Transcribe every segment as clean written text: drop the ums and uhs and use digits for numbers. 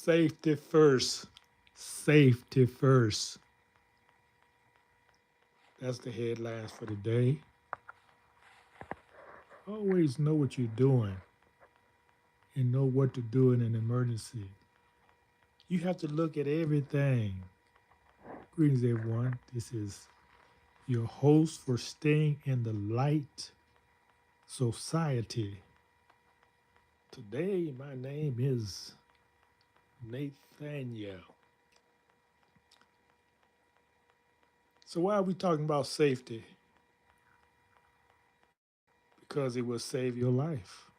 Safety first. Safety first. That's the headlines for today. Always know what you're doing and know what to do in an emergency. You have to look at everything. Greetings, everyone. This is your host for Staying in the Light Society. Today, my name is Nathaniel. So, why are we talking about safety? Because it will save your life.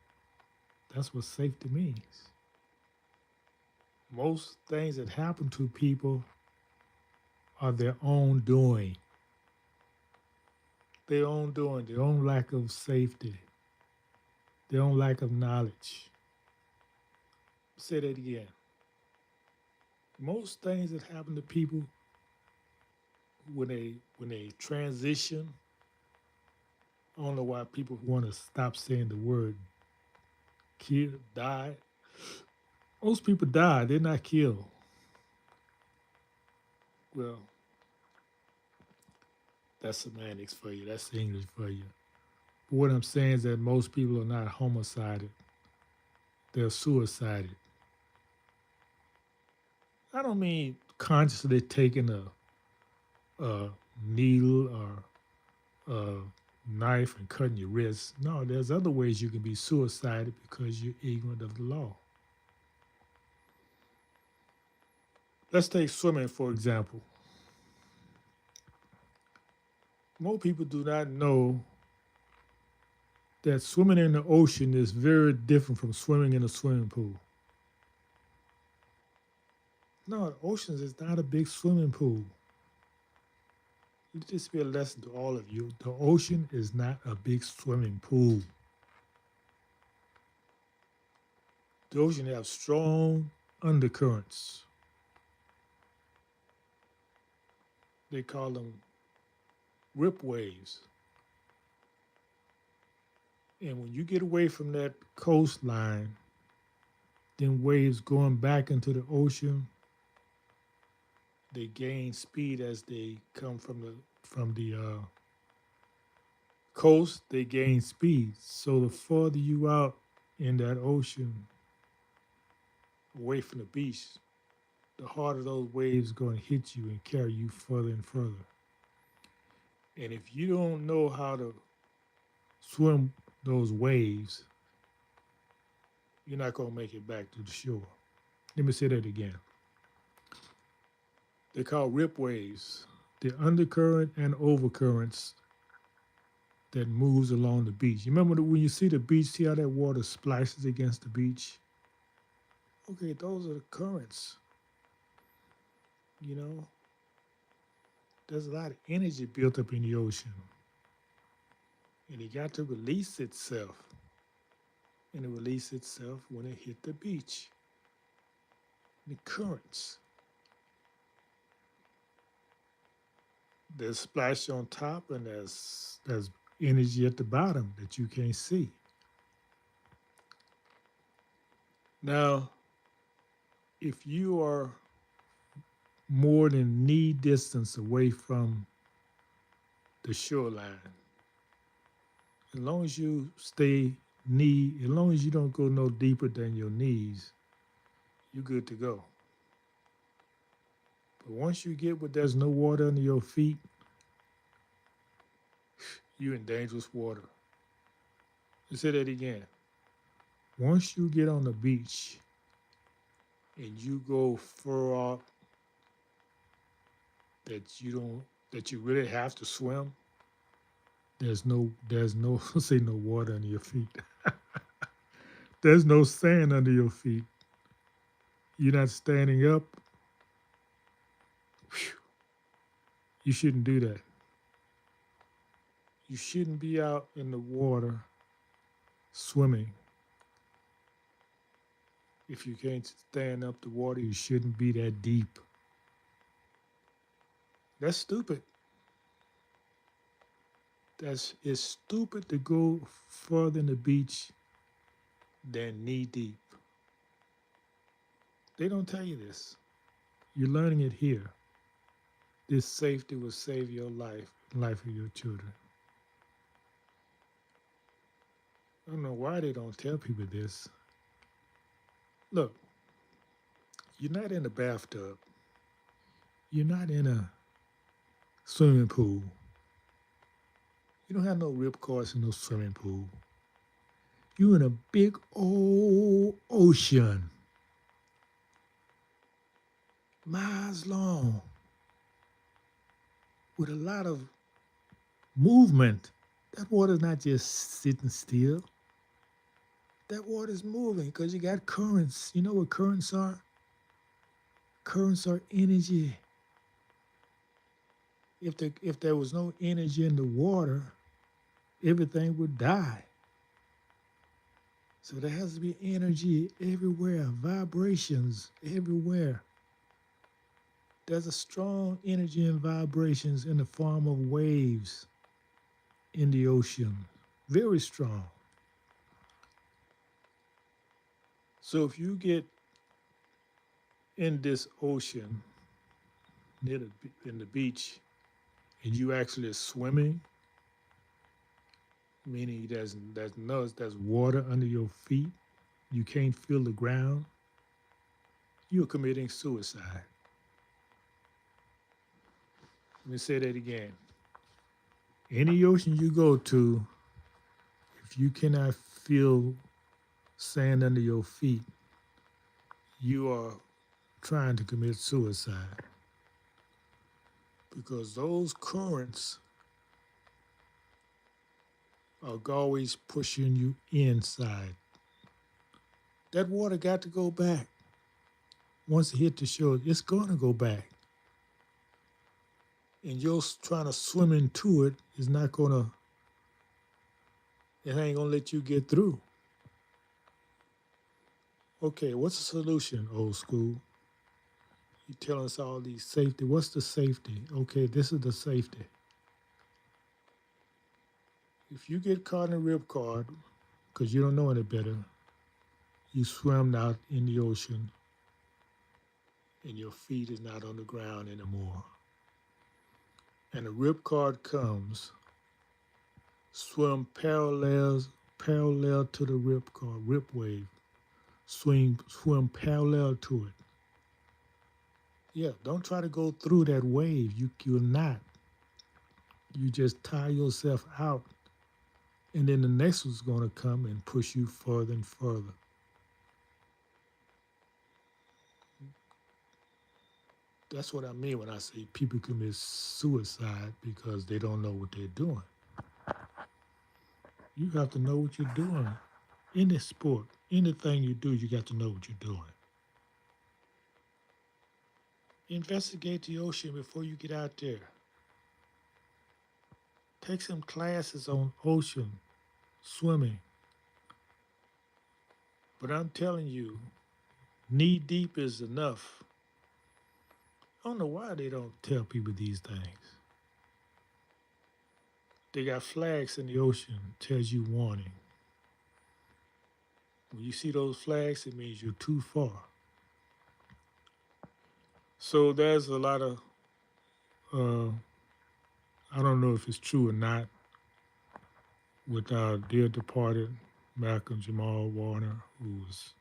That's what safety means. Most things that happen to people are their own doing, their own lack of safety, their own lack of knowledge. Say that again. Most things that happen to people when they transition, I don't know why people want to stop saying the word kill, die. Most people die, they're not killed. Well, that's semantics for you. That's English for you. But what I'm saying is that most people are not homicided. They're suicided. I don't mean consciously taking a needle or a knife and cutting your wrist. No, there's other ways you can be suicided because you're ignorant of the law. Let's take swimming, for example. Most people do not know that swimming in the ocean is very different from swimming in a swimming pool. No, the ocean is not a big swimming pool. Let this be a lesson to all of you. The ocean is not a big swimming pool. The ocean has strong undercurrents. They call them rip waves. And when you get away from that coastline, then waves going back into the ocean, they gain speed as they come from the coast. They gain speed. So the farther you out in that ocean, away from the beach, the harder those waves going to hit you and carry you further and further. And if you don't know how to swim those waves, you're not going to make it back to the shore. Let me say that again. They're called rip waves. The undercurrent and overcurrents that moves along the beach. You remember when you see the beach, see how that water splashes against the beach? Okay, those are the currents. You know, there's a lot of energy built up in the ocean. And it got to release itself. And it released itself when it hit the beach. The currents. There's splash on top and there's energy at the bottom that you can't see. Now, if you are more than knee distance away from the shoreline, as long as you stay as long as you don't go no deeper than your knees, you're good to go. But once you get where there's no water under your feet, you're in dangerous water. Let's say that again. Once you get on the beach and you go fur off that you really have to swim, there's no say no water under your feet. There's no sand under your feet. You're not standing up. Whew, you shouldn't do that. You shouldn't be out in the water swimming. If you can't stand up the water, you shouldn't be that deep. That's stupid. It's stupid to go further in the beach than knee deep. They don't tell you this. You're learning it here. This safety will save your life, life of your children. I don't know why they don't tell people this. Look, you're not in a bathtub. You're not in a swimming pool. You don't have no rip course in no swimming pool. You're in a big old ocean, miles long, with a lot of movement. That water's not just sitting still. That water's moving because you got currents. You know what currents are? Currents are energy. If there was no energy in the water, everything would die. So there has to be energy everywhere, vibrations everywhere. There's a strong energy and vibrations in the form of waves in the ocean, very strong. So if you get in this ocean near in the beach and you actually swimming, meaning there's water under your feet, you can't feel the ground, you're committing suicide. Let me say that again. Any ocean you go to, if you cannot feel sand under your feet, you are trying to commit suicide because those currents are always pushing you inside. That water got to go back. Once it hit the shore, it's going to go back. And you're trying to swim into it is not going to, it ain't going to let you get through. Okay, what's the solution, old school? You telling us all these safety. What's the safety? Okay, this is the safety. If you get caught in a ripcord because you don't know any better, you swam out in the ocean and your feet is not on the ground anymore. And a ripcord comes, swim parallel to the ripcord, rip wave. Swim parallel to it. Yeah, don't try to go through that wave. You're not. You just tire yourself out. And then the next one's going to come and push you further and further. That's what I mean when I say people commit suicide because they don't know what they're doing. You have to know what you're doing. Any sport, anything you do, you got to know what you're doing. Investigate the ocean before you get out there. Take some classes on ocean swimming. But I'm telling you, knee deep is enough. I don't know why they don't tell people these things. They got flags in the ocean, tells you warning. When you see those flags, it means you're too far. So there's a lot of, I don't know if it's true or not, with our dear departed Malcolm Jamal Warner, who was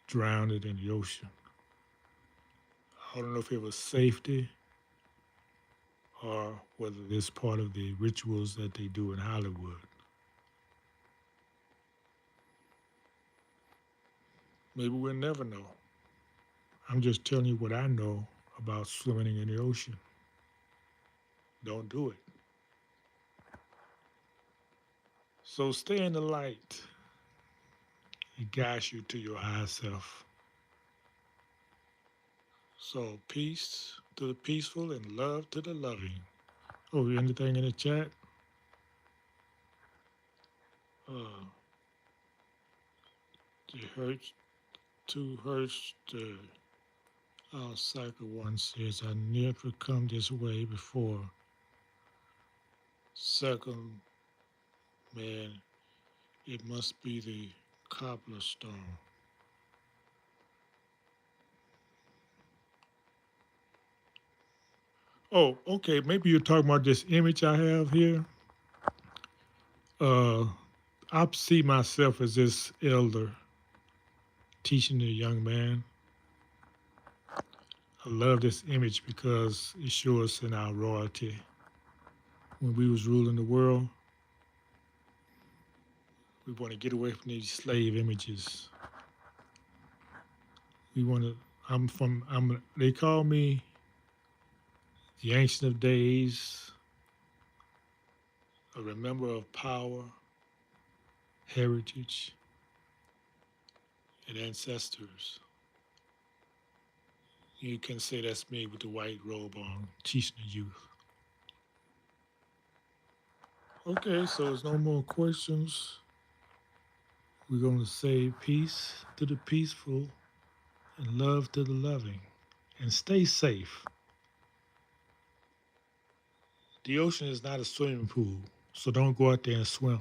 drowned in the ocean. I don't know if it was safety or whether it's part of the rituals that they do in Hollywood. Maybe we'll never know. I'm just telling you what I know about swimming in the ocean. Don't do it. So stay in the light. It guides you to your higher self. So peace to the peaceful and love to the loving. Oh, anything in the chat? Uh, the Hertz, 2 Hertz, our cycle one says, I never come this way before. Second, man, it must be the Cobbler Stone. Oh, okay. Maybe you're talking about this image I have here. Uh, I see myself as this elder teaching the young man. I love this image because it shows us in our royalty. When we was ruling the world, we want to get away from these slave images. We want to. They call me the Ancient of Days, a remember of power, heritage, and ancestors. You can say that's me with the white robe on, teaching the youth. Okay, so there's no more questions. We're going to say peace to the peaceful and love to the loving. And stay safe. The ocean is not a swimming pool, so don't go out there and swim.